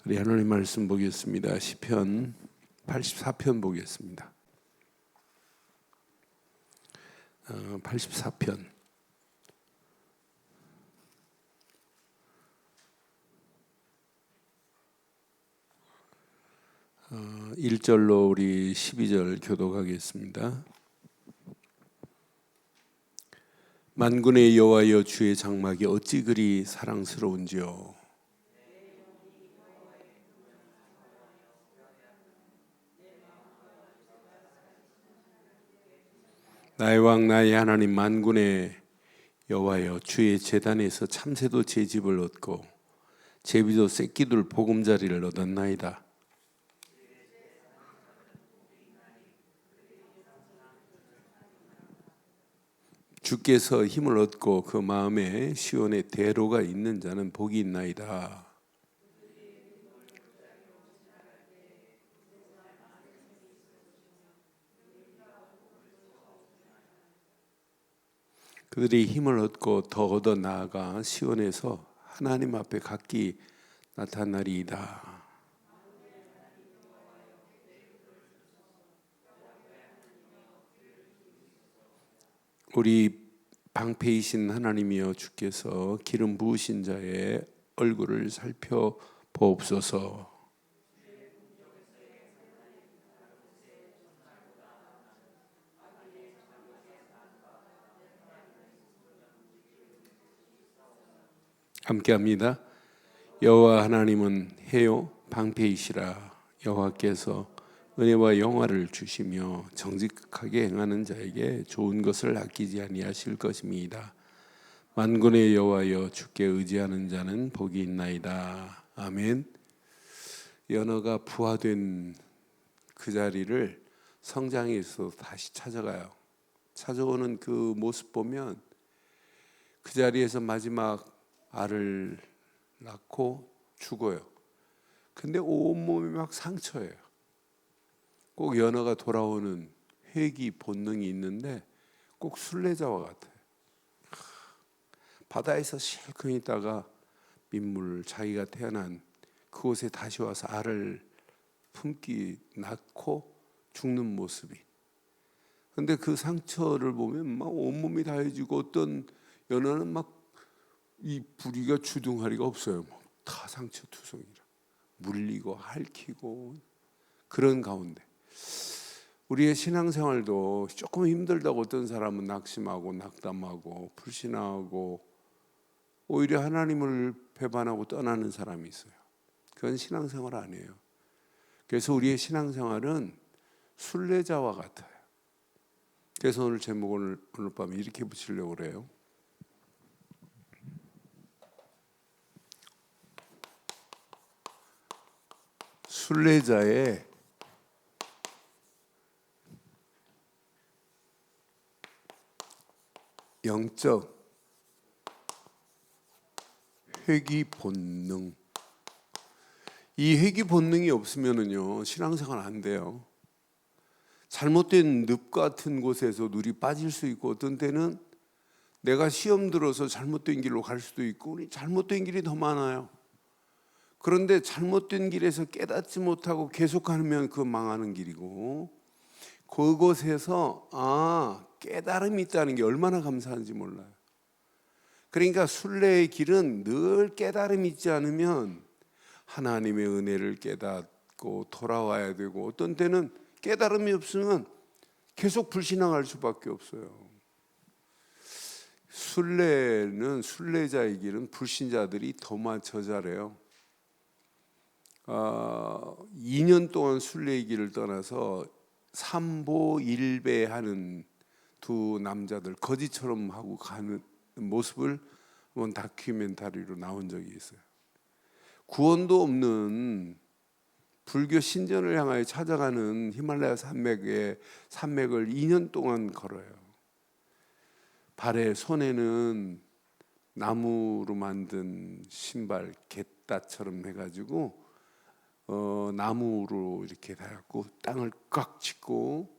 우리 하나님 말씀 보겠습니다. 시편 84편 보겠습니다. 84편 1절로 우리 12절 교독하겠습니다. 만군의 여호와여, 주의 장막이 어찌 그리 사랑스러운지요. 나의 왕 나의 하나님 만군의 여호와여, 주의 제단에서 참새도 제 집을 얻고 제비도 새끼들 보금자리를 얻었나이다. 주께서 힘을 얻고 그 마음에 시온에 대로가 있는 자는 복이 있나이다. 그들이 힘을 얻고 더 얻어 나아가 시온에서 하나님 앞에 각기 나타나리이다. 우리 방패이신 하나님이여, 주께서 기름 부으신 자의 얼굴을 살펴보옵소서. 함께합니다. 여호와 하나님은 해요 방패이시라. 여호와께서 은혜와 영화를 주시며 정직하게 행하는 자에게 좋은 것을 아끼지 아니하실 것입니다. 만군의 여호와여, 주께 의지하는 자는 복이 있나이다. 아멘. 연어가 부화된 그 자리를 성장해서 다시 찾아가요. 찾아오는 그 모습 보면 그 자리에서 마지막 알을 낳고 죽어요. 근데 온몸이 막 상처예요. 꼭 연어가 돌아오는 회귀 본능이 있는데 꼭 순례자와 같아요. 바다에서 실컷 있다가 민물, 자기가 태어난 그곳에 다시 와서 알을 품기 낳고 죽는 모습이. 근데 그 상처를 보면 막 온몸이 다해지고, 어떤 연어는 막 이 부리가 주둥아리가 없어요. 다 상처투성이라 물리고 핥히고. 그런 가운데 우리의 신앙생활도 조금 힘들다고 어떤 사람은 낙심하고 낙담하고 불신하고 오히려 하나님을 배반하고 떠나는 사람이 있어요. 그건 신앙생활 아니에요. 그래서 우리의 신앙생활은 순례자와 같아요. 그래서 오늘 제목을 오늘 밤에 이렇게 붙이려고 그래요. 순례자의 영적 회귀 본능. 이 회귀 본능이 없으면은요, 신앙생활 안 돼요. 잘못된 늪 같은 곳에서 누리 빠질 수 있고, 어떤 때는 내가 시험 들어서 잘못된 길로 갈 수도 있고, 잘못된 길이 더 많아요. 그런데 잘못된 길에서 깨닫지 못하고 계속하면 그 망하는 길이고, 그곳에서 깨달음이 있다는 게 얼마나 감사한지 몰라요. 그러니까 순례의 길은 늘 깨달음이 있지 않으면 하나님의 은혜를 깨닫고 돌아와야 되고, 어떤 때는 깨달음이 없으면 계속 불신앙할 수밖에 없어요. 순례는, 순례자의 길은 불신자들이 더 많죠. 잘해요. 2년 동안 순례의 길을 떠나서 삼보일배하는 두 남자들, 거지처럼 하고 가는 모습을 한번 다큐멘터리로 나온 적이 있어요. 구원도 없는 불교 신전을 향하여 찾아가는 히말라야 산맥을 2년 동안 걸어요. 발에, 손에는 나무로 만든 신발, 갯다처럼 해가지고 나무로 이렇게 달고 땅을 꽉 짚고,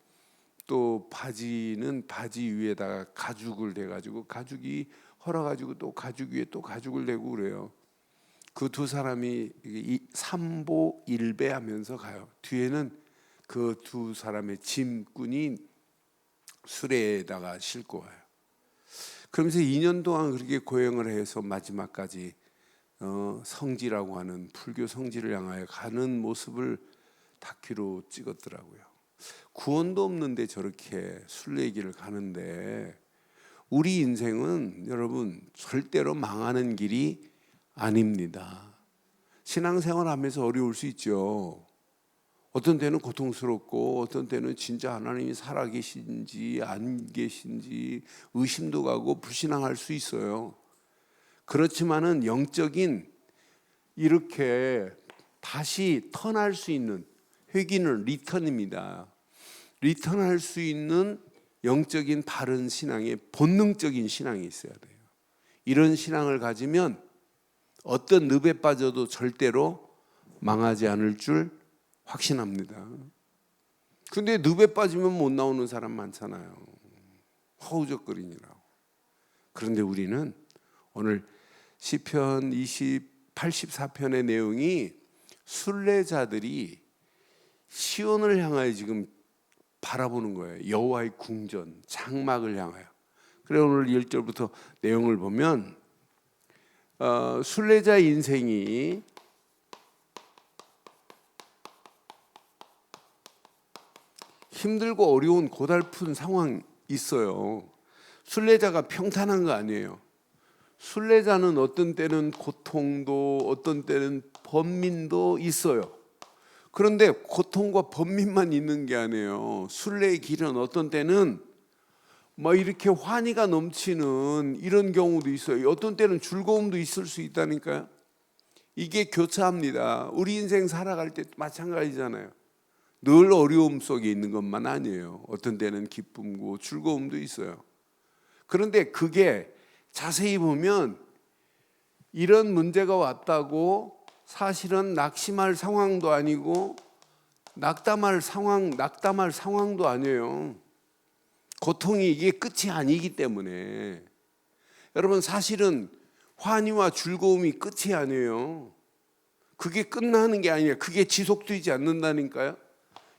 또 바지는 바지 위에다가 가죽을 대가지고 가죽이 헐어가지고 또 가죽 위에 또 가죽을 대고 그래요. 그 두 사람이 삼보일배하면서 가요. 뒤에는 그 두 사람의 짐꾼이 수레에다가 싣고 와요. 그러면서 2년 동안 그렇게 고행을 해서 마지막까지 성지라고 하는 불교 성지를 향하여 가는 모습을 다큐로 찍었더라고요. 구원도 없는데 저렇게 순례길을 가는데, 우리 인생은 여러분 절대로 망하는 길이 아닙니다. 신앙생활 하면서 어려울 수 있죠. 어떤 때는 고통스럽고, 어떤 때는 진짜 하나님이 살아계신지 안 계신지 의심도 가고 불신앙할 수 있어요. 그렇지만은 영적인 이렇게 다시 턴할 수 있는, 회귀는 리턴입니다. 리턴할 수 있는 영적인 바른 신앙의 본능적인 신앙이 있어야 돼요. 이런 신앙을 가지면 어떤 늪에 빠져도 절대로 망하지 않을 줄 확신합니다. 근데 늪에 빠지면 못 나오는 사람 많잖아요. 허우적거리느라고. 그런데 우리는 오늘 시편 84편의 내용이 순례자들이 시온을 향하여 지금 바라보는 거예요. 여호와의 궁전, 장막을 향하여. 그래 오늘 1절부터 내용을 보면 순례자 인생이 힘들고 어려운 고달픈 상황이 있어요. 순례자가 평탄한 거 아니에요. 순례자는 어떤 때는 고통도, 어떤 때는 번민도 있어요. 그런데 고통과 번민만 있는 게 아니에요. 순례의 길은 어떤 때는 이렇게 환희가 넘치는 이런 경우도 있어요. 어떤 때는 즐거움도 있을 수 있다니까요. 이게 교차합니다. 우리 인생 살아갈 때 마찬가지잖아요. 늘 어려움 속에 있는 것만 아니에요. 어떤 때는 기쁨고 즐거움도 있어요. 그런데 그게 자세히 보면 이런 문제가 왔다고 사실은 낙심할 상황도 아니고 낙담할 상황도 아니에요. 고통이 이게 끝이 아니기 때문에. 여러분 사실은 환희와 즐거움이 끝이 아니에요. 그게 끝나는 게 아니에요. 그게 지속되지 않는다니까요.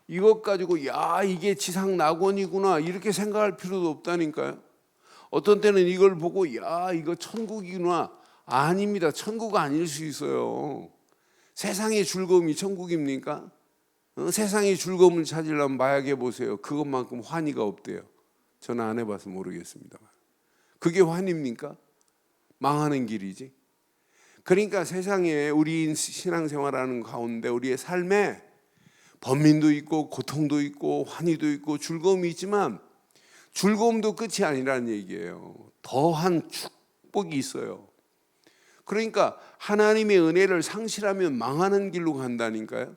이것 가지고 이게 지상 낙원이구나 이렇게 생각할 필요도 없다니까요. 어떤 때는 이걸 보고 이거 천국이구나. 아닙니다. 천국 아닐 수 있어요. 세상의 즐거움이 천국입니까? 세상의 즐거움을 찾으려면 마약해 보세요. 그것만큼 환희가 없대요. 저는 안 해봐서 모르겠습니다만. 그게 환희입니까? 망하는 길이지. 그러니까 세상에 우리 신앙생활하는 가운데 우리의 삶에 번민도 있고 고통도 있고 환희도 있고 즐거움이 있지만 즐거움도 끝이 아니라는 얘기예요. 더한 축복이 있어요. 그러니까 하나님의 은혜를 상실하면 망하는 길로 간다니까요.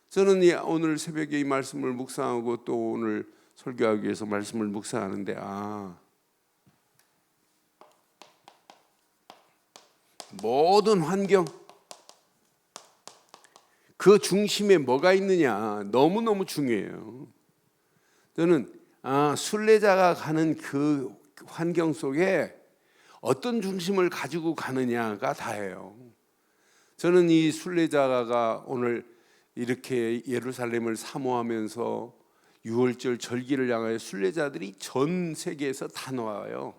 저는 오늘 새벽에 이 말씀을 묵상하고 또 오늘 설교하기 위해서 말씀을 묵상하는데 모든 환경 그 중심에 뭐가 있느냐 너무너무 중요해요. 저는 순례자가 가는 그 환경 속에 어떤 중심을 가지고 가느냐가 다예요. 저는 이 순례자가 오늘 이렇게 예루살렘을 사모하면서 6월절 절기를 향하여 순례자들이 전 세계에서 다 나와요.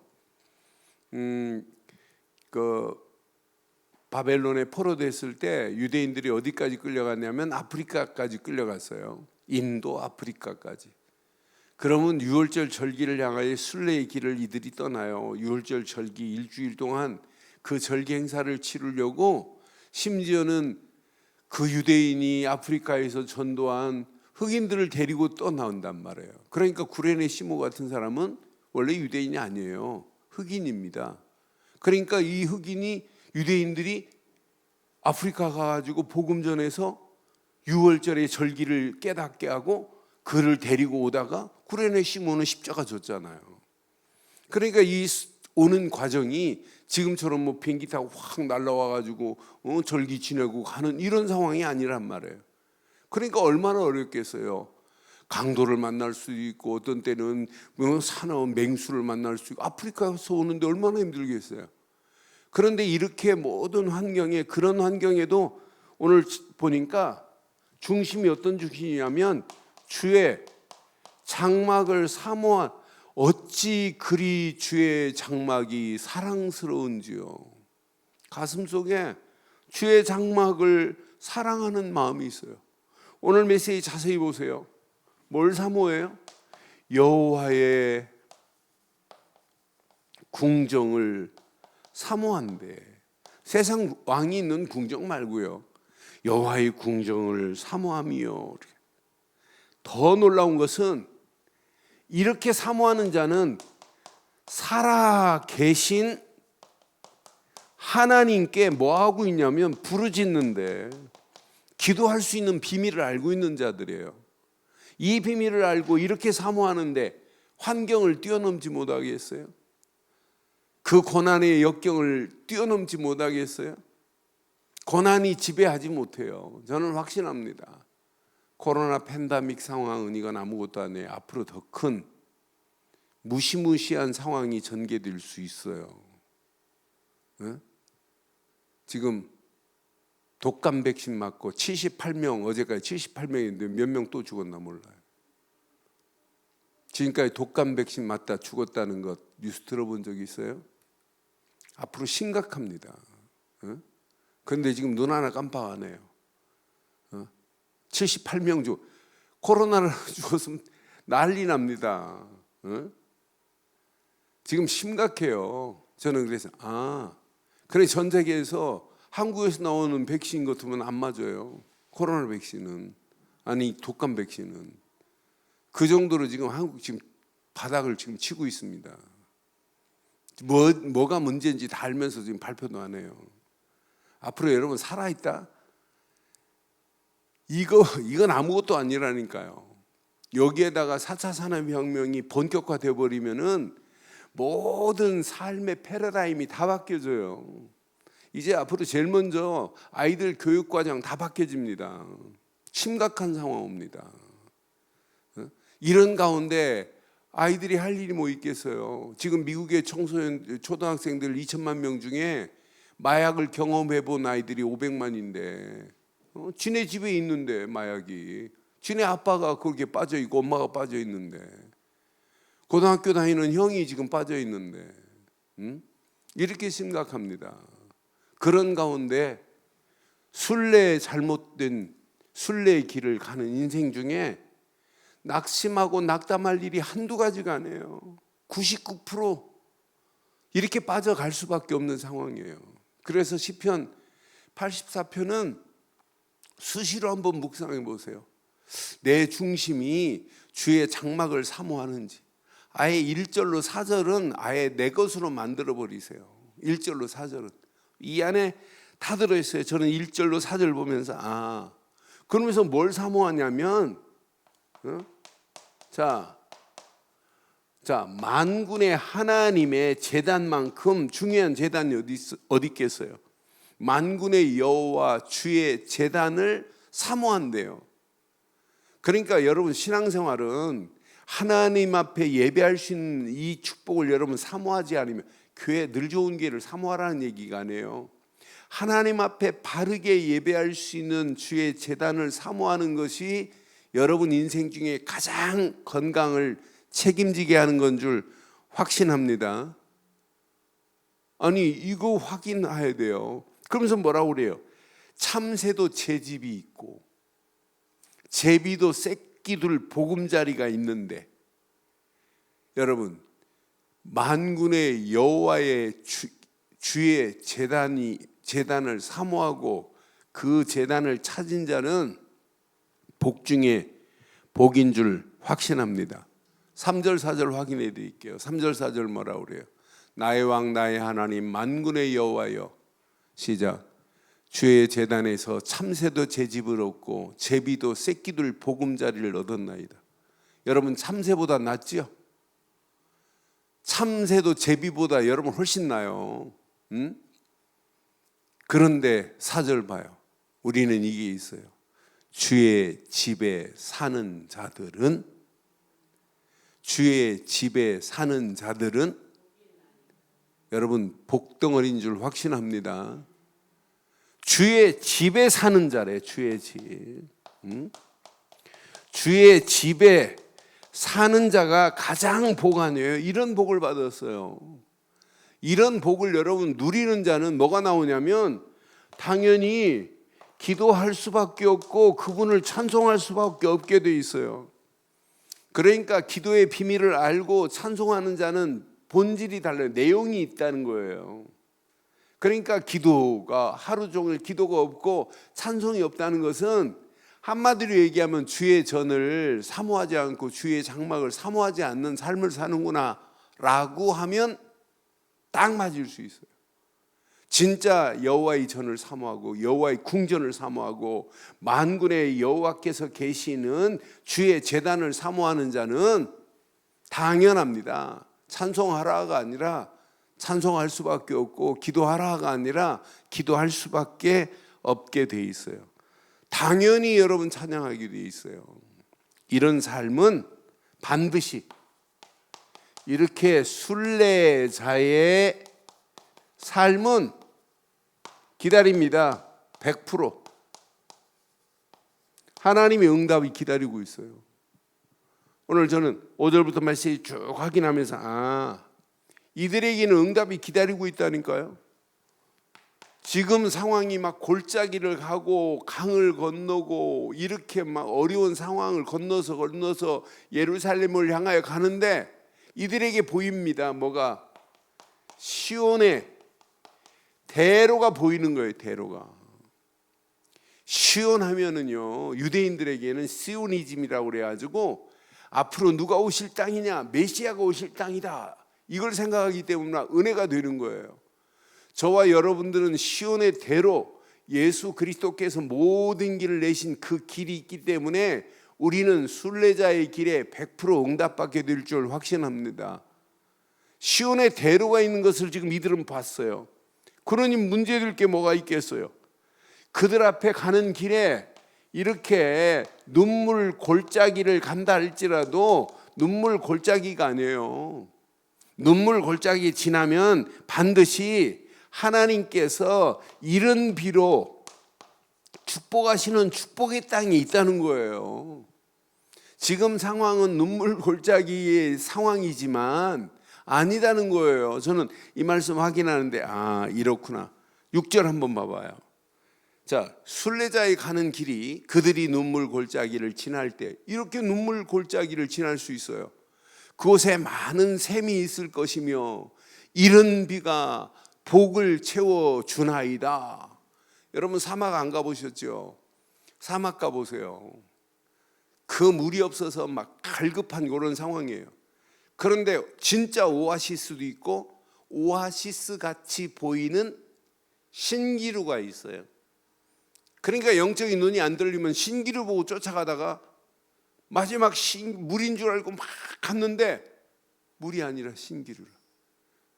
바벨론에 포로됐을 때 유대인들이 어디까지 끌려갔냐면 아프리카까지 끌려갔어요. 인도, 아프리카까지. 그러면 6월절 절기를 향하여 순례의 길을 이들이 떠나요. 6월절 절기 일주일 동안 그 절기 행사를 치르려고 심지어는 그 유대인이 아프리카에서 전도한 흑인들을 데리고 떠나온단 말이에요. 그러니까 구레네 시모 같은 사람은 원래 유대인이 아니에요. 흑인입니다. 그러니까 이 흑인이 유대인들이 아프리카 가가지고 복음 전해서 6월절의 절기를 깨닫게 하고 그를 데리고 오다가 구레네 시몬은 십자가 졌잖아요. 그러니까 이 오는 과정이 지금처럼 비행기 타고 확 날라와가지고 절기 지내고 가는 이런 상황이 아니란 말이에요. 그러니까 얼마나 어렵겠어요. 강도를 만날 수도 있고 어떤 때는 사나운 맹수를 만날 수도 있고 아프리카에서 오는데 얼마나 힘들겠어요. 그런데 이렇게 모든 환경에, 그런 환경에도 오늘 보니까 중심이 어떤 중심이냐면 주의 장막을 사모한, 어찌 그리 주의 장막이 사랑스러운지요. 가슴속에 주의 장막을 사랑하는 마음이 있어요. 오늘 메시지 자세히 보세요. 뭘 사모해요? 여호와의 궁정을 사모한대. 세상 왕이 있는 궁정 말고요, 여호와의 궁정을 사모함이요. 더 놀라운 것은 이렇게 사모하는 자는 살아 계신 하나님께 뭐 하고 있냐면 부르짖는데, 기도할 수 있는 비밀을 알고 있는 자들이에요. 이 비밀을 알고 이렇게 사모하는데 환경을 뛰어넘지 못하겠어요? 그 고난의 역경을 뛰어넘지 못하겠어요? 고난이 지배하지 못해요. 저는 확신합니다. 코로나 팬데믹 상황은 이건 아무것도 아니에요. 앞으로 더 큰 무시무시한 상황이 전개될 수 있어요. 네? 지금 독감 백신 맞고 78명, 어제까지 78명인데 몇 명 또 죽었나 몰라요. 지금까지 독감 백신 맞다 죽었다는 것 뉴스 들어본 적 있어요? 앞으로 심각합니다. 그런데 지금 눈 하나 깜빡 안 해요. 78명 코로나를 죽었으면 난리 납니다. 지금 심각해요. 저는 그래서 그래, 전 세계에서 한국에서 나오는 백신 같으면 안 맞아요. 코로나 백신은, 아니 독감 백신은. 그 정도로 지금 한국 지금 바닥을 지금 치고 있습니다. 뭐가 문제인지 다 알면서 지금 발표도 안 해요. 앞으로 여러분 살아있다? 이건 아무것도 아니라니까요. 여기에다가 4차 산업혁명이 본격화되어 버리면은 모든 삶의 패러다임이 다 바뀌어져요. 이제 앞으로 제일 먼저 아이들 교육과정 다 바뀌어집니다. 심각한 상황 옵니다. 이런 가운데 아이들이 할 일이 뭐 있겠어요? 지금 미국의 청소년, 초등학생들 2천만 명 중에 마약을 경험해 본 아이들이 500만인데 지네 집에 있는데 마약이, 지네 아빠가 거기에 빠져 있고 엄마가 빠져 있는데, 고등학교 다니는 형이 지금 빠져 있는데, 이렇게 심각합니다. 그런 가운데 잘못된 순례의 길을 가는 인생 중에 낙심하고 낙담할 일이 한두 가지가 아니에요. 99% 이렇게 빠져갈 수밖에 없는 상황이에요. 그래서 시편 84편은 수시로 한번 묵상해 보세요. 내 중심이 주의 장막을 사모하는지. 아예 1절로 4절은 아예 내 것으로 만들어 버리세요. 1절로 4절은 이 안에 다 들어있어요. 저는 1절로 4절 보면서 그러면서 뭘 사모하냐면 자, 만군의 하나님의 제단만큼 중요한 제단이 어디 있겠어요? 만군의 여호와 주의 제단을 사모한대요. 그러니까 여러분 신앙생활은 하나님 앞에 예배할 수 있는 이 축복을 여러분 사모하지 않으면, 교회 늘 좋은 기회를 사모하라는 얘기가 아니에요. 하나님 앞에 바르게 예배할 수 있는 주의 제단을 사모하는 것이 여러분 인생 중에 가장 건강을 책임지게 하는 건 줄 확신합니다. 아니 이거 확인해야 돼요. 그러면서 뭐라고 그래요? 참새도 제 집이 있고 제비도 새끼들 보금자리가 있는데, 여러분 만군의 여호와의 주의 제단을 사모하고 그 제단을 찾은 자는 복 중에 복인 줄 확신합니다. 3절 4절 확인해 드릴게요. 3절 4절 뭐라고 그래요? 나의 왕 나의 하나님 만군의 여호와여, 시작. 주의 제단에서 참새도 제 집을 얻고 제비도 새끼들 보금자리를 얻었나이다. 여러분 참새보다 낫지요? 참새도 제비보다 여러분 훨씬 나요. 그런데 4절 봐요. 우리는 이게 있어요. 주의 집에 사는 자들은 여러분 복덩어리인 줄 확신합니다. 주의 집에 사는 자래. 주의 집. 주의 집에 사는 자가 가장 복 아니에요. 이런 복을 받았어요. 이런 복을 여러분 누리는 자는 뭐가 나오냐면 당연히 기도할 수밖에 없고 그분을 찬송할 수밖에 없게 돼 있어요. 그러니까 기도의 비밀을 알고 찬송하는 자는 본질이 달라요. 내용이 있다는 거예요. 그러니까 기도가 하루 종일 기도가 없고 찬송이 없다는 것은 한마디로 얘기하면 주의 전을 사모하지 않고 주의 장막을 사모하지 않는 삶을 사는구나 라고 하면 딱 맞을 수 있어요. 진짜 여호와의 전을 사모하고 여호와의 궁전을 사모하고 만군의 여호와께서 계시는 주의 제단을 사모하는 자는 당연합니다. 찬송하라가 아니라 찬송할 수밖에 없고 기도하라가 아니라 기도할 수밖에 없게 돼 있어요. 당연히 여러분 찬양하게 돼 있어요. 이런 삶은 반드시 이렇게 순례자의 삶은 기다립니다. 100% 하나님의 응답이 기다리고 있어요. 오늘 저는 5절부터 말씀이 쭉 확인하면서 이들에게는 응답이 기다리고 있다니까요. 지금 상황이 막 골짜기를 가고 강을 건너고 이렇게 막 어려운 상황을 건너서 예루살렘을 향하여 가는데 이들에게 보입니다. 뭐가? 시온의 대로가 보이는 거예요. 대로가. 시온 하면은요 유대인들에게는 시오니즘이라고 그래가지고 앞으로 누가 오실 땅이냐, 메시아가 오실 땅이다, 이걸 생각하기 때문에 은혜가 되는 거예요. 저와 여러분들은 시온의 대로 예수 그리스도께서 모든 길을 내신 그 길이 있기 때문에 우리는 순례자의 길에 100% 응답받게 될 줄 확신합니다. 시온의 대로가 있는 것을 지금 이들은 봤어요. 그러니 문제될 게 뭐가 있겠어요? 그들 앞에 가는 길에 이렇게 눈물 골짜기를 간다 할지라도 눈물 골짜기가 아니에요. 눈물 골짜기 지나면 반드시 하나님께서 이른 비로 축복하시는 축복의 땅이 있다는 거예요. 지금 상황은 눈물 골짜기의 상황이지만 아니다는 거예요. 저는 이 말씀 확인하는데 이렇구나. 6절 한번 봐봐요. 자, 순례자의 가는 길이 그들이 눈물 골짜기를 지날 때 이렇게 눈물 골짜기를 지날 수 있어요. 그곳에 많은 샘이 있을 것이며 이른 비가 복을 채워 주나이다. 여러분 사막 안 가보셨죠? 사막 가보세요. 그 물이 없어서 막 갈급한 그런 상황이에요. 그런데 진짜 오아시스도 있고 오아시스 같이 보이는 신기루가 있어요. 그러니까 영적인 눈이 안 들리면 신기루 보고 쫓아가다가 마지막 물인 줄 알고 막 갔는데 물이 아니라 신기루라.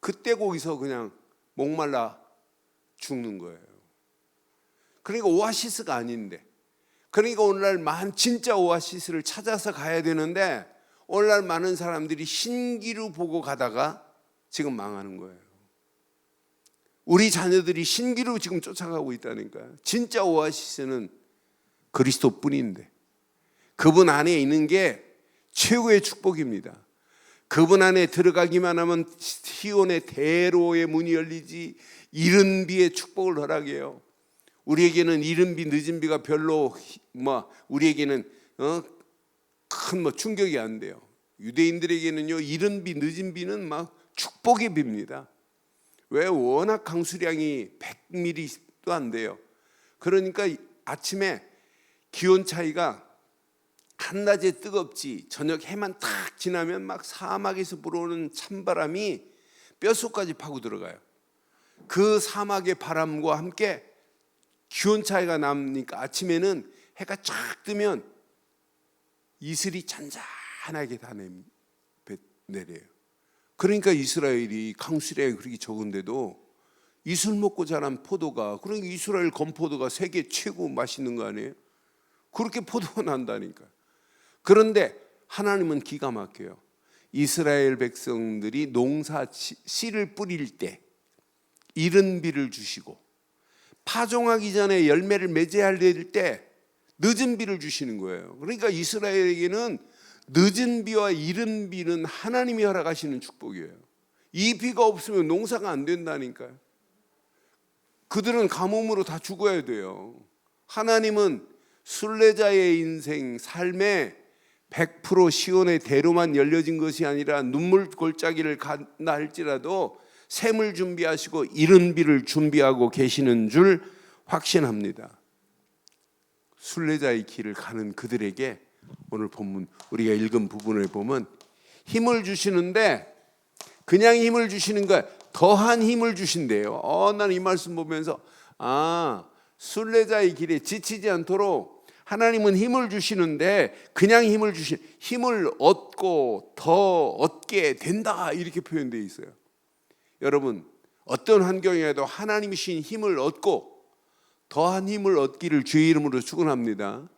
그때 거기서 그냥 목말라 죽는 거예요. 그러니까 오아시스가 아닌데, 그러니까 오늘날 진짜 오아시스를 찾아서 가야 되는데 오늘날 많은 사람들이 신기루 보고 가다가 지금 망하는 거예요. 우리 자녀들이 신기루 지금 쫓아가고 있다니까요. 진짜 오아시스는 그리스도뿐인데 그분 안에 있는 게 최고의 축복입니다. 그분 안에 들어가기만 하면 시온의 대로의 문이 열리지 이른 비의 축복을 허락해요. 우리에게는 이른 비 늦은 비가 별로 우리에게는 큰 충격이 안 돼요. 유대인들에게는요 이른 비 늦은 비는 막 축복의 비입니다. 왜? 워낙 강수량이 100mm도 안 돼요. 그러니까 아침에 기온 차이가 한낮에 뜨겁지 저녁 해만 탁 지나면 막 사막에서 불어오는 찬바람이 뼛속까지 파고 들어가요. 그 사막의 바람과 함께 기온 차이가 나니까 아침에는 해가 쫙 뜨면 이슬이 잔잔하게 다 내려요. 그러니까 이스라엘이 강수량이 그렇게 적은데도 이슬 먹고 자란 포도가, 그러니까 이스라엘 건포도가 세계 최고 맛있는 거 아니에요? 그렇게 포도가 난다니까. 그런데 하나님은 기가 막혀요. 이스라엘 백성들이 농사 씨를 뿌릴 때 이른 비를 주시고, 파종하기 전에 열매를 맺어야 될 때 늦은 비를 주시는 거예요. 그러니까 이스라엘에게는 늦은 비와 이른 비는 하나님이 허락하시는 축복이에요. 이 비가 없으면 농사가 안 된다니까요. 그들은 가뭄으로 다 죽어야 돼요. 하나님은 순례자의 인생, 삶에 100% 시온의 대로만 열려진 것이 아니라 눈물 골짜기를 간다 할지라도 샘을 준비하시고 이른 비를 준비하고 계시는 줄 확신합니다. 순례자의 길을 가는 그들에게 오늘 본문 우리가 읽은 부분을 보면 힘을 주시는데, 그냥 힘을 주시는 거야. 더한 힘을 주신대요. 나는 이 말씀 보면서 순례자의 길에 지치지 않도록 하나님은 힘을 주시는데 그냥 힘을 얻고 더 얻게 된다, 이렇게 표현되어 있어요. 여러분, 어떤 환경에도 하나님이 주신 힘을 얻고 더한 힘을 얻기를 주의 이름으로 축원합니다.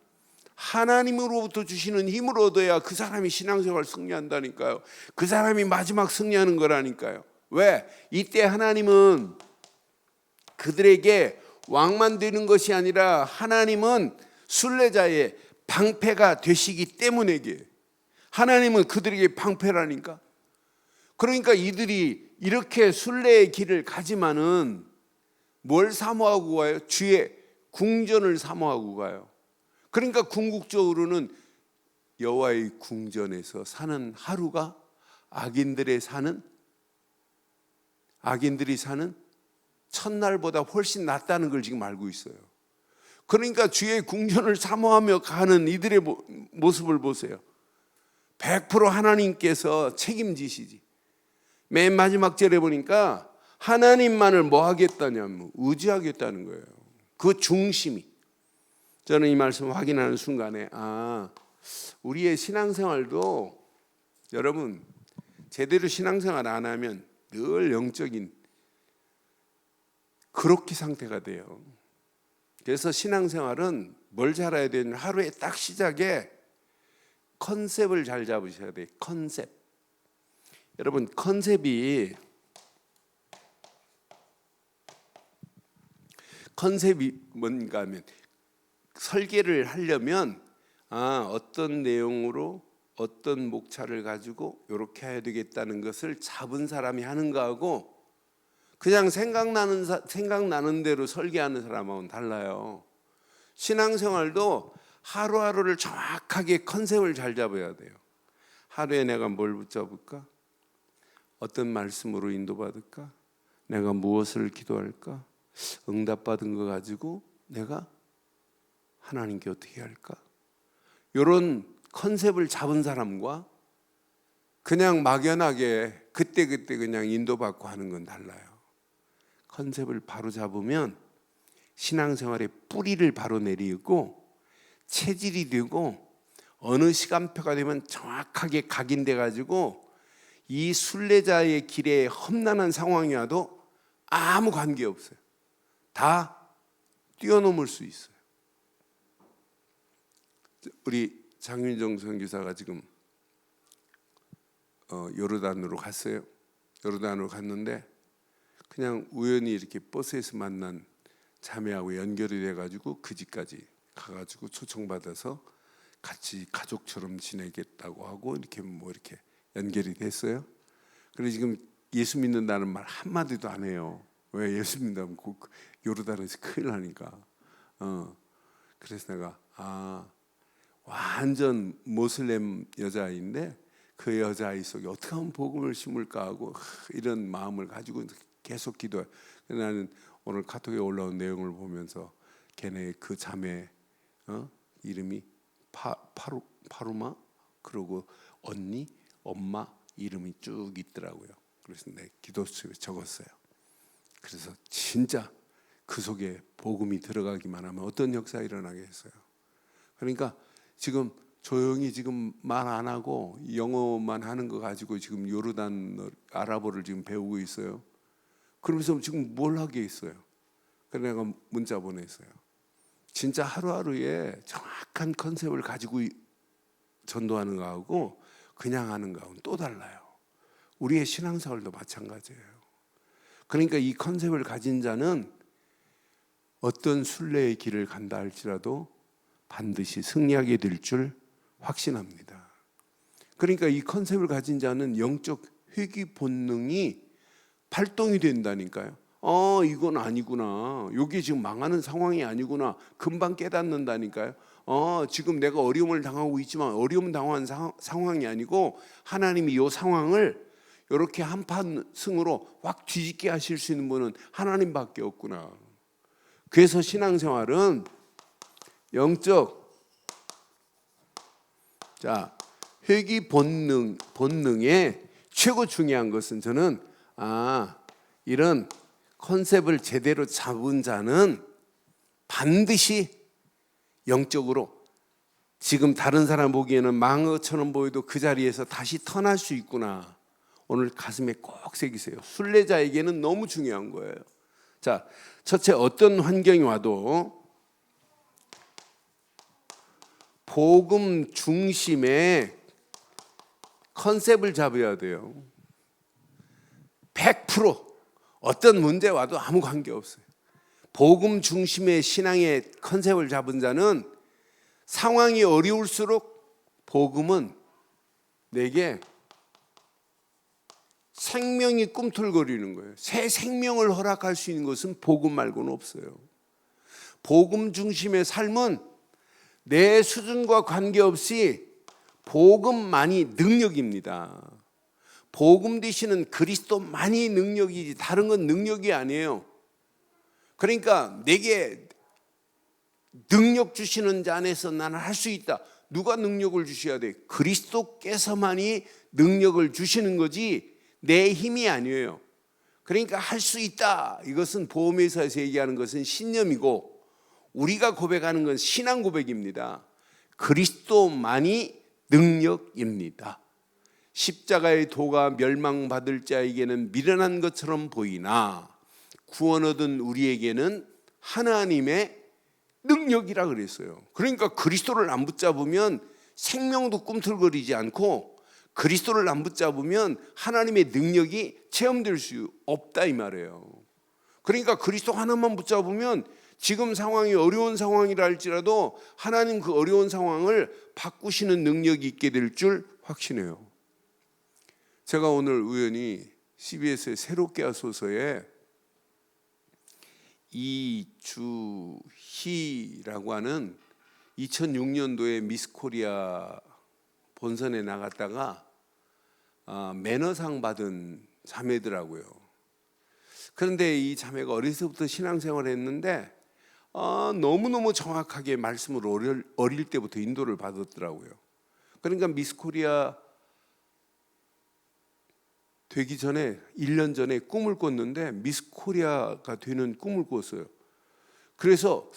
하나님으로부터 주시는 힘을 얻어야 그 사람이 신앙생활 승리한다니까요. 그 사람이 마지막 승리하는 거라니까요. 왜? 이때 하나님은 그들에게 왕만 되는 것이 아니라 하나님은 순례자의 방패가 되시기 때문에, 하나님은 그들에게 방패라니까. 그러니까 이들이 이렇게 순례의 길을 가지만은 뭘 사모하고 가요? 주의 궁전을 사모하고 가요. 그러니까 궁극적으로는 여호와의 궁전에서 사는 하루가 악인들이 사는 첫날보다 훨씬 낫다는 걸 지금 알고 있어요. 그러니까 주의 궁전을 사모하며 가는 이들의 모습을 보세요. 100% 하나님께서 책임지시지. 맨 마지막 절에 보니까 하나님만을 뭐 하겠다냐면 의지하겠다는 거예요. 그 중심이. 저는 이 말씀 확인하는 순간에 우리의 신앙생활도 여러분 제대로 신앙생활 안 하면 늘 영적인 그렇게 상태가 돼요. 그래서 신앙생활은 뭘 잘 알아야 되냐면 하루에 딱 시작에 컨셉을 잘 잡으셔야 돼요. 여러분, 컨셉이 뭔가 하면 설계를 하려면 어떤 내용으로 어떤 목차를 가지고 이렇게 해야 되겠다는 것을 잡은 사람이 하는 거하고 그냥 생각나는 대로 설계하는 사람하고는 달라요. 신앙생활도 하루하루를 정확하게 컨셉을 잘 잡아야 돼요. 하루에 내가 뭘 붙잡을까? 어떤 말씀으로 인도받을까? 내가 무엇을 기도할까? 응답받은 거 가지고 내가 하나님께 어떻게 할까? 이런 컨셉을 잡은 사람과 그냥 막연하게 그때그때 그냥 인도받고 하는 건 달라요. 컨셉을 바로 잡으면 신앙생활의 뿌리를 바로 내리고 체질이 되고 어느 시간표가 되면 정확하게 각인돼 가지고 이 순례자의 길에 험난한 상황이 와도 아무 관계없어요. 다 뛰어넘을 수 있어요. 우리 장윤정 선교사가 지금 요르단으로 갔어요. 요르단으로 갔는데 그냥 우연히 이렇게 버스에서 만난 자매하고 연결이 돼가지고 그 집까지 가가지고 초청받아서 같이 가족처럼 지내겠다고 하고 이렇게 이렇게 연결이 됐어요. 그래서 지금 예수 믿는다는 말 한마디도 안 해요. 왜? 예수 믿는다면 요르단에서 큰일 나니까. 그래서 내가 완전 모슬렘 여자아이인데 그 여자아이 속에 어떻게 하면 복음을 심을까 하고 이런 마음을 가지고 계속 기도해. 나는 오늘 카톡에 올라온 내용을 보면서 걔네 그 자매 이름이 파루마, 그리고 언니, 엄마 이름이 쭉 있더라고요. 그래서 내 기도수에 적었어요. 그래서 진짜 그 속에 복음이 들어가기만 하면 어떤 역사가 일어나겠어요. 그러니까 지금 조용히 지금 말 안 하고 영어만 하는 거 가지고 지금 요르단 아랍어를 지금 배우고 있어요. 그러면서 지금 뭘 하겠어요? 그래서 내가 문자 보냈어요. 진짜 하루하루에 정확한 컨셉을 가지고 전도하는 거하고 그냥 하는 거하고는 또 달라요. 우리의 신앙생활도 마찬가지예요. 그러니까 이 컨셉을 가진 자는 어떤 순례의 길을 간다 할지라도 반드시 승리하게 될 줄 확신합니다. 그러니까 이 컨셉을 가진 자는 영적 회귀 본능이 발동이 된다니까요. 이건 아니구나. 여기 지금 망하는 상황이 아니구나. 금방 깨닫는다니까요. 지금 내가 어려움을 당하고 있지만 어려움 당한 상황이 아니고 하나님이 이 상황을 이렇게 한판 승으로 확 뒤집게 하실 수 있는 분은 하나님밖에 없구나. 그래서 신앙생활은 영적 회귀 본능의 최고 중요한 것은 저는 이런 컨셉을 제대로 잡은 자는 반드시 영적으로 지금 다른 사람 보기에는 망한 것처럼 보여도 그 자리에서 다시 터날 수 있구나. 오늘 가슴에 꼭 새기세요. 순례자에게는 너무 중요한 거예요. 자, 첫째, 어떤 환경이 와도 복음 중심의 컨셉을 잡아야 돼요. 100% 어떤 문제 와도 아무 관계 없어요. 복음 중심의 신앙의 컨셉을 잡은 자는 상황이 어려울수록 복음은 내게 생명이 꿈틀거리는 거예요. 새 생명을 허락할 수 있는 것은 복음 말고는 없어요. 복음 중심의 삶은 내 수준과 관계없이 복음만이 능력입니다. 복음 되시는 그리스도만이 능력이지 다른 건 능력이 아니에요. 그러니까 내게 능력 주시는 자 안에서 나는 할 수 있다. 누가 능력을 주셔야 돼? 그리스도께서만이 능력을 주시는 거지 내 힘이 아니에요. 그러니까 할 수 있다. 이것은 보험회사에서 얘기하는 것은 신념이고 우리가 고백하는 건 신앙 고백입니다. 그리스도만이 능력입니다. 십자가의 도가 멸망받을 자에게는 미련한 것처럼 보이나 구원 얻은 우리에게는 하나님의 능력이라 그랬어요. 그러니까 그리스도를 안 붙잡으면 생명도 꿈틀거리지 않고 그리스도를 안 붙잡으면 하나님의 능력이 체험될 수 없다 이 말이에요. 그러니까 그리스도 하나만 붙잡으면 지금 상황이 어려운 상황이라 할지라도 하나님 그 어려운 상황을 바꾸시는 능력이 있게 될 줄 확신해요. 제가 오늘 우연히 CBS의 새롭게 하소서에 이주희라고 하는 2006년도에 미스 코리아 본선에 나갔다가 매너상 받은 자매더라고요. 그런데 이 자매가 어려서부터 신앙생활을 했는데 너무너무 정확하게 말씀을 어릴 때부터 인도를 받았더라고요. 그러니까 미스 코리아 되기 전에 1년 전에 꿈을 꿨는데 미스 코리아가 되는 꿈을 꿨어요. 그래서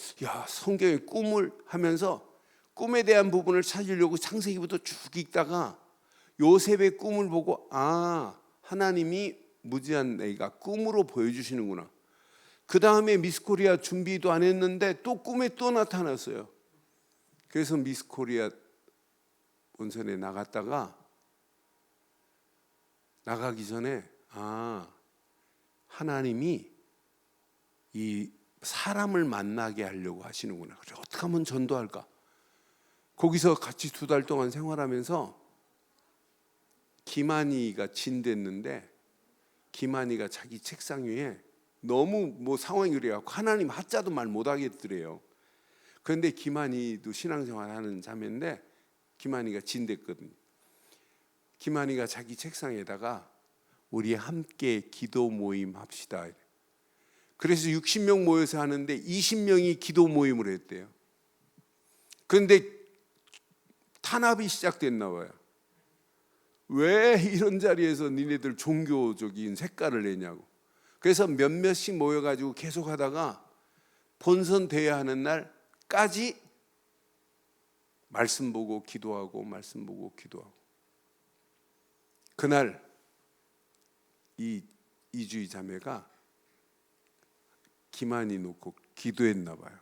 성경의 꿈을 하면서 꿈에 대한 부분을 찾으려고 창세기부터 쭉 읽다가 요셉의 꿈을 보고 하나님이 무지한 애가 꿈으로 보여주시는구나. 그 다음에 미스 코리아 준비도 안 했는데 또 꿈에 또 나타났어요. 그래서 미스 코리아 본선에 나갔다가 나가기 전에 하나님이 이 사람을 만나게 하려고 하시는구나. 그래 어떻게 하면 전도할까? 거기서 같이 2달 동안 생활하면서 김한이가 진댔는데 김한이가 자기 책상 위에 너무 상황이 그래갖고 하나님 하자도 말 못하겠더래요. 그런데 김한이도 신앙생활하는 자매인데 김한이가 진댔거든요. 김한이가 자기 책상에다가 우리 함께 기도 모임 합시다. 그래서 60명 모여서 하는데 20명이 기도 모임을 했대요. 그런데 탄압이 시작됐나 봐요. 왜 이런 자리에서 니네들 종교적인 색깔을 내냐고. 그래서 몇몇씩 모여가지고 계속 하다가 본선 대회 하는 날까지 말씀 보고 기도하고 말씀 보고 기도하고. 그날 이주희 자매가 기만이 놓고 기도했나 봐요.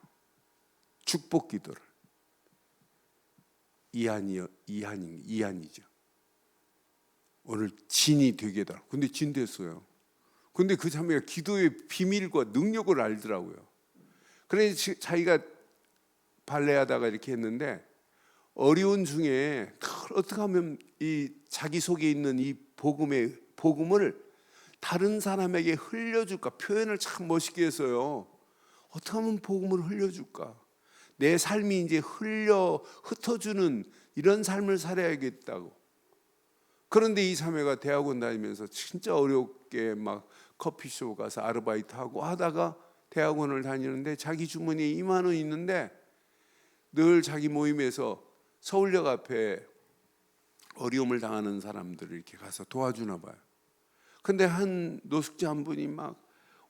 축복 기도를. 이한이죠. 오늘 진이 되게다. 근데 진 됐어요. 근데 그 자매가 기도의 비밀과 능력을 알더라고요. 그래서 자기가 발레하다가 이렇게 했는데 어려운 중에 어떻게 하면 이 자기 속에 있는 이 복음을 다른 사람에게 흘려줄까? 표현을 참 멋있게 했어요. 어떻게 하면 복음을 흘려줄까? 내 삶이 이제 흩어주는 이런 삶을 살아야겠다고. 그런데 이 자매가 대학원 다니면서 진짜 어렵게 막 커피숍 가서 아르바이트하고 하다가 대학원을 다니는데 자기 주머니에 2만 원 있는데 늘 자기 모임에서 서울역 앞에 어려움을 당하는 사람들을 이렇게 가서 도와주나 봐요. 근데 한 노숙자 한 분이 막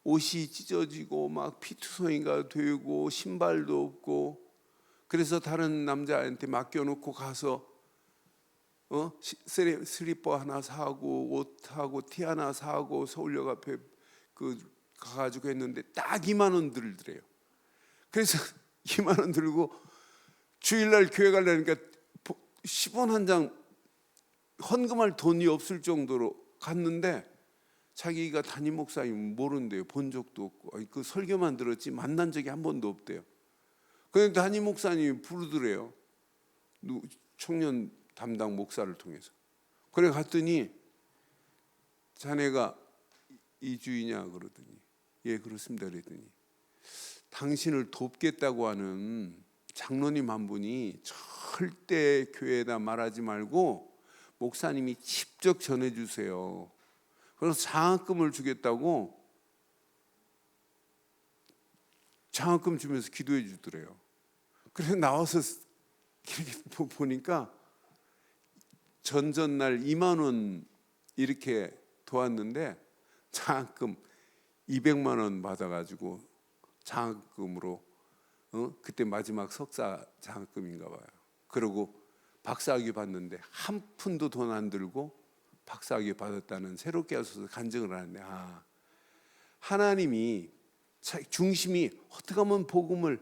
옷이 찢어지고 막 피투성이가 되고 신발도 없고 그래서 다른 남자한테 맡겨놓고 가서 슬리퍼 하나 사고 옷하고 티 하나 사고 서울역 앞에 가가지고 했는데 딱 2만 원 들더래요. 그래서 2만 원 들고 주일날 교회 가려니까 10원 한 장 헌금할 돈이 없을 정도로 갔는데 자기가 담임 목사님 모른대요. 본 적도 없고 그 설교만 들었지 만난 적이 한 번도 없대요. 그런데 담임 목사님이 부르더래요. 청년 담당 목사를 통해서. 그래 갔더니 자네가 이주이냐 그러더니 예 그렇습니다 그랬더니 당신을 돕겠다고 하는 장로님 한 분이 절대 교회에다 말하지 말고 목사님이 직접 전해주세요. 그래서 장학금을 주겠다고 장학금 주면서 기도해 주더래요. 그래서 나와서 이렇게 보니까 전전날 2만 원 이렇게 도왔는데 장학금 200만 원 받아가지고 장학금으로 그때 마지막 석사 장학금인가 봐요. 그리고 박사학위 받는데 한 푼도 돈 안 들고 박사학위 받았다는 새롭게 와서 간증을 하는데 하나님이 중심이 어떻게 하면 복음을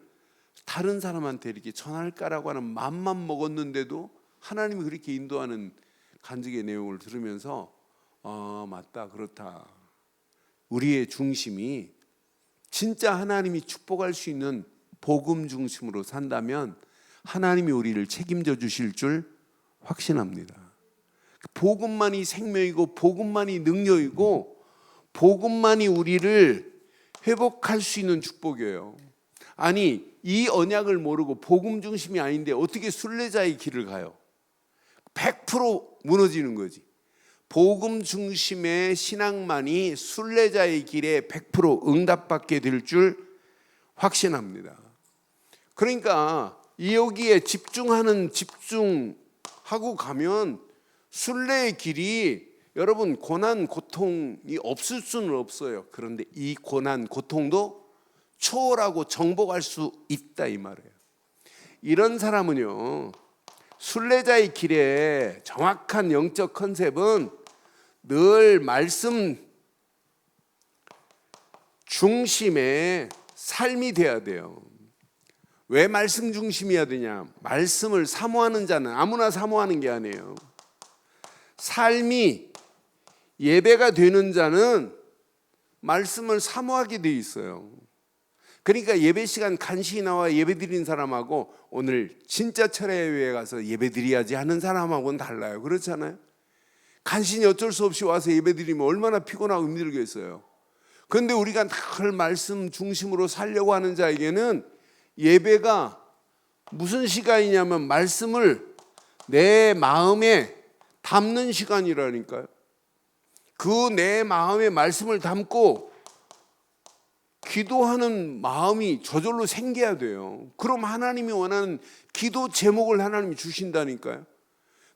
다른 사람한테 이렇게 전할까라고 하는 맘만 먹었는데도 하나님이 그렇게 인도하는 간증의 내용을 들으면서 맞다 그렇다. 우리의 중심이 진짜 하나님이 축복할 수 있는 복음 중심으로 산다면 하나님이 우리를 책임져 주실 줄 확신합니다. 복음만이 생명이고 복음만이 능력이고 복음만이 우리를 회복할 수 있는 축복이에요. 아니 이 언약을 모르고 복음 중심이 아닌데 어떻게 순례자의 길을 가요? 100% 무너지는 거지. 복음 중심의 신앙만이 순례자의 길에 100% 응답받게 될 줄 확신합니다. 그러니까 여기에 집중하고 가면 순례의 길이 여러분 고난 고통이 없을 수는 없어요. 그런데 이 고난 고통도 초월하고 정복할 수 있다 이 말이에요. 이런 사람은요 순례자의 길에 정확한 영적 컨셉은 늘 말씀 중심의 삶이 돼야 돼요. 왜 말씀 중심이어야 되냐? 말씀을 사모하는 자는 아무나 사모하는 게 아니에요. 삶이 예배가 되는 자는 말씀을 사모하게 돼 있어요. 그러니까 예배 시간 간신히 나와 예배 드리는 사람하고 오늘 진짜 철야예배에 가서 예배 드려야지 하는 사람하고는 달라요. 그렇잖아요. 간신히 어쩔 수 없이 와서 예배 드리면 얼마나 피곤하고 힘들겠어요. 그런데 우리가 늘 말씀 중심으로 살려고 하는 자에게는 예배가 무슨 시간이냐면 말씀을 내 마음에 담는 시간이라니까요. 그 내 마음에 말씀을 담고 기도하는 마음이 저절로 생겨야 돼요. 그럼 하나님이 원하는 기도 제목을 하나님이 주신다니까요.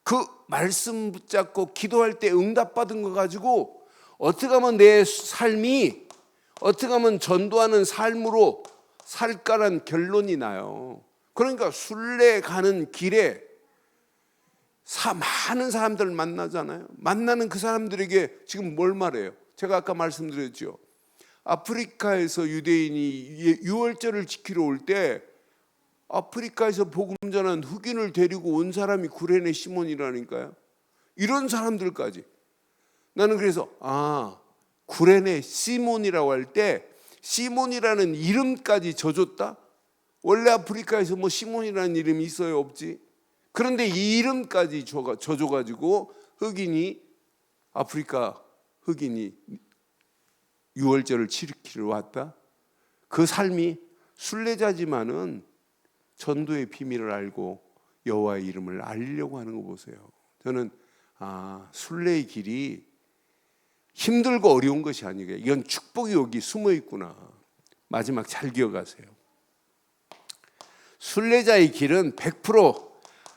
그 말씀 붙잡고 기도할 때 응답받은 거 가지고 어떻게 하면 내 삶이 어떻게 하면 전도하는 삶으로 살까란 결론이 나요. 그러니까 순례 가는 길에 많은 사람들을 만나잖아요. 만나는 그 사람들에게 지금 뭘 말해요? 제가 아까 말씀드렸죠. 아프리카에서 유대인이 유월절을 지키러 올 때 아프리카에서 복음 전한 흑인을 데리고 온 사람이 구레네 시몬이라니까요. 이런 사람들까지. 나는 그래서 구레네 시몬이라고 할 때 시몬이라는 이름까지 져줬다? 원래 아프리카에서 뭐 시몬이라는 이름이 있어요? 없지? 그런데 이 이름까지 져줘가지고 아프리카 흑인이 유월절을 지키러 왔다? 그 삶이 순례자지만은 전도의 비밀을 알고 여호와의 이름을 알리려고 하는 거 보세요. 저는 순례의 길이 힘들고 어려운 것이 아니고 이건 축복이 여기 숨어 있구나. 마지막 잘 기억하세요. 순례자의 길은 100%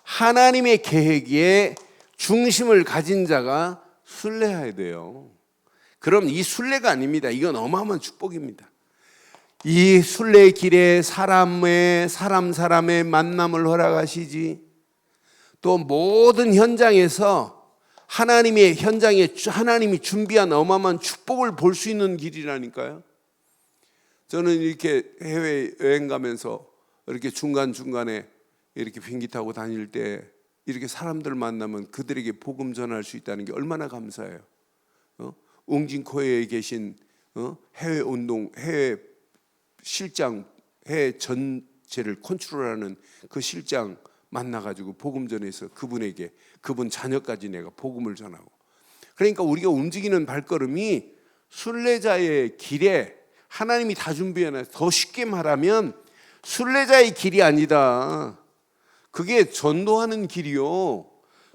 하나님의 계획에 중심을 가진 자가 순례해야 돼요. 그럼 이 순례가 아닙니다. 이건 어마어마한 축복입니다. 이 순례의 길에 사람의 만남을 허락하시지. 또 모든 현장에서 하나님이 준비한 어마어마한 축복을 볼 수 있는 길이라니까요. 저는 이렇게 해외 여행 가면서 이렇게 중간중간에 이렇게 비행기 타고 다닐 때 이렇게 사람들 만나면 그들에게 복음 전할 수 있다는 게 얼마나 감사해요. 웅진코에 계신 해외 운동, 해외 실장, 해외 전체를 컨트롤하는 그 실장 만나가지고 복음 전해서 그분 자녀까지 내가 복음을 전하고. 그러니까 우리가 움직이는 발걸음이 순례자의 길에 하나님이 다 준비해놔서, 더 쉽게 말하면 순례자의 길이 아니다. 그게 전도하는 길이요,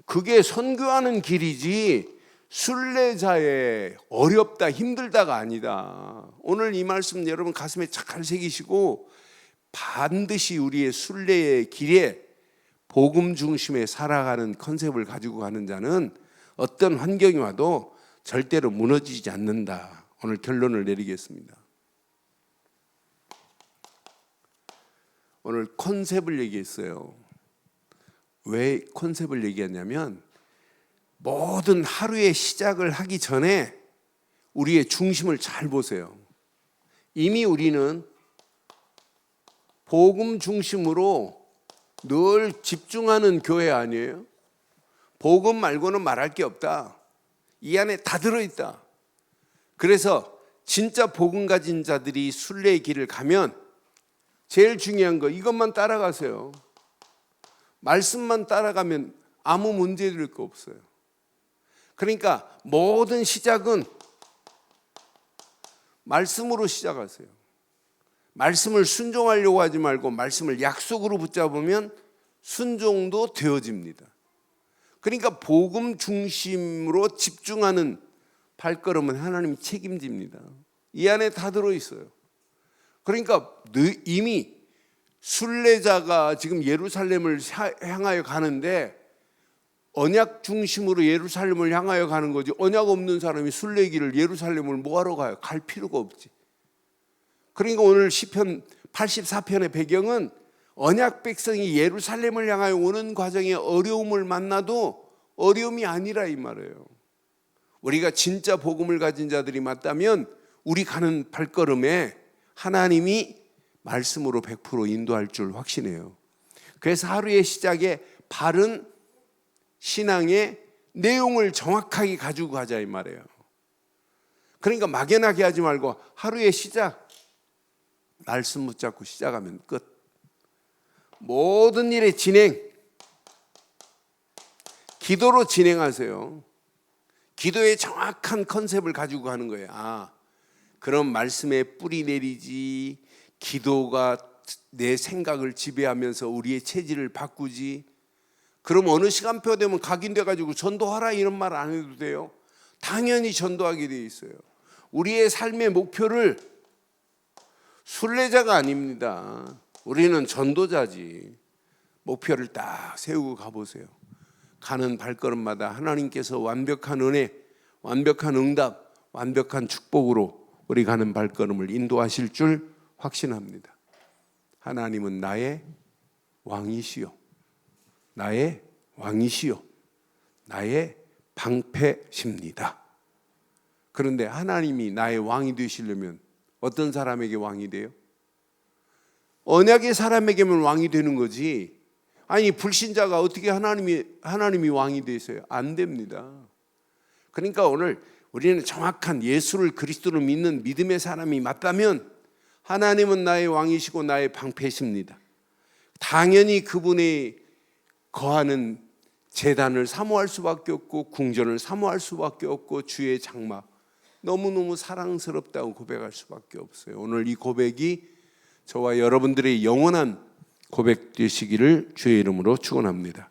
그게 선교하는 길이지 순례자의 어렵다 힘들다가 아니다. 오늘 이 말씀 여러분 가슴에 잘 새기시고 반드시 우리의 순례의 길에 복음 중심에 살아가는 컨셉을 가지고 가는 자는 어떤 환경이 와도 절대로 무너지지 않는다. 오늘 결론을 내리겠습니다. 오늘 컨셉을 얘기했어요. 왜 컨셉을 얘기했냐면 모든 하루의 시작을 하기 전에 우리의 중심을 잘 보세요. 이미 우리는 복음 중심으로 늘 집중하는 교회 아니에요? 복음 말고는 말할 게 없다. 이 안에 다 들어있다. 그래서 진짜 복음 가진 자들이 순례의 길을 가면 제일 중요한 거 이것만 따라가세요. 말씀만 따라가면 아무 문제 될 거 없어요. 그러니까 모든 시작은 말씀으로 시작하세요. 말씀을 순종하려고 하지 말고 말씀을 약속으로 붙잡으면 순종도 되어집니다. 그러니까 복음 중심으로 집중하는 발걸음은 하나님이 책임집니다. 이 안에 다 들어있어요. 그러니까 이미 순례자가 지금 예루살렘을 향하여 가는데 언약 중심으로 예루살렘을 향하여 가는 거지, 언약 없는 사람이 순례길을 예루살렘을 뭐하러 가요? 갈 필요가 없지. 그러니까 오늘 시편 84편의 배경은 언약 백성이 예루살렘을 향하여 오는 과정에 어려움을 만나도 어려움이 아니라 이 말이에요. 우리가 진짜 복음을 가진 자들이 맞다면 우리 가는 발걸음에 하나님이 말씀으로 100% 인도할 줄 확신해요. 그래서 하루의 시작에 바른 신앙의 내용을 정확하게 가지고 가자 이 말이에요. 그러니까 막연하게 하지 말고 하루의 시작, 말씀 붙잡고 시작하면 끝. 모든 일의 진행, 기도로 진행하세요. 기도의 정확한 컨셉을 가지고 가는 거예요. 그럼 말씀에 뿌리 내리지, 기도가 내 생각을 지배하면서 우리의 체질을 바꾸지. 그럼 어느 시간표 되면 각인돼가지고 전도하라 이런 말 안 해도 돼요. 당연히 전도하게 돼 있어요. 우리의 삶의 목표를 순례자가 아닙니다. 우리는 전도자지. 목표를 딱 세우고 가보세요. 가는 발걸음마다 하나님께서 완벽한 은혜, 완벽한 응답, 완벽한 축복으로 우리 가는 발걸음을 인도하실 줄 확신합니다. 하나님은 나의 왕이시요, 나의 왕이시요, 나의 방패십니다. 그런데 하나님이 나의 왕이 되시려면 어떤 사람에게 왕이 돼요? 언약의 사람에게만 왕이 되는 거지. 아니 불신자가 어떻게 하나님이 왕이 되세요? 안 됩니다. 그러니까 오늘 우리는 정확한 예수를 그리스도로 믿는 믿음의 사람이 맞다면 하나님은 나의 왕이시고 나의 방패십니다. 당연히 그분의 거하는 제단을 사모할 수밖에 없고 궁전을 사모할 수밖에 없고 주의 장막 너무너무 사랑스럽다고 고백할 수밖에 없어요. 오늘 이 고백이 저와 여러분들의 영원한 고백 되시기를 주의 이름으로 축원합니다.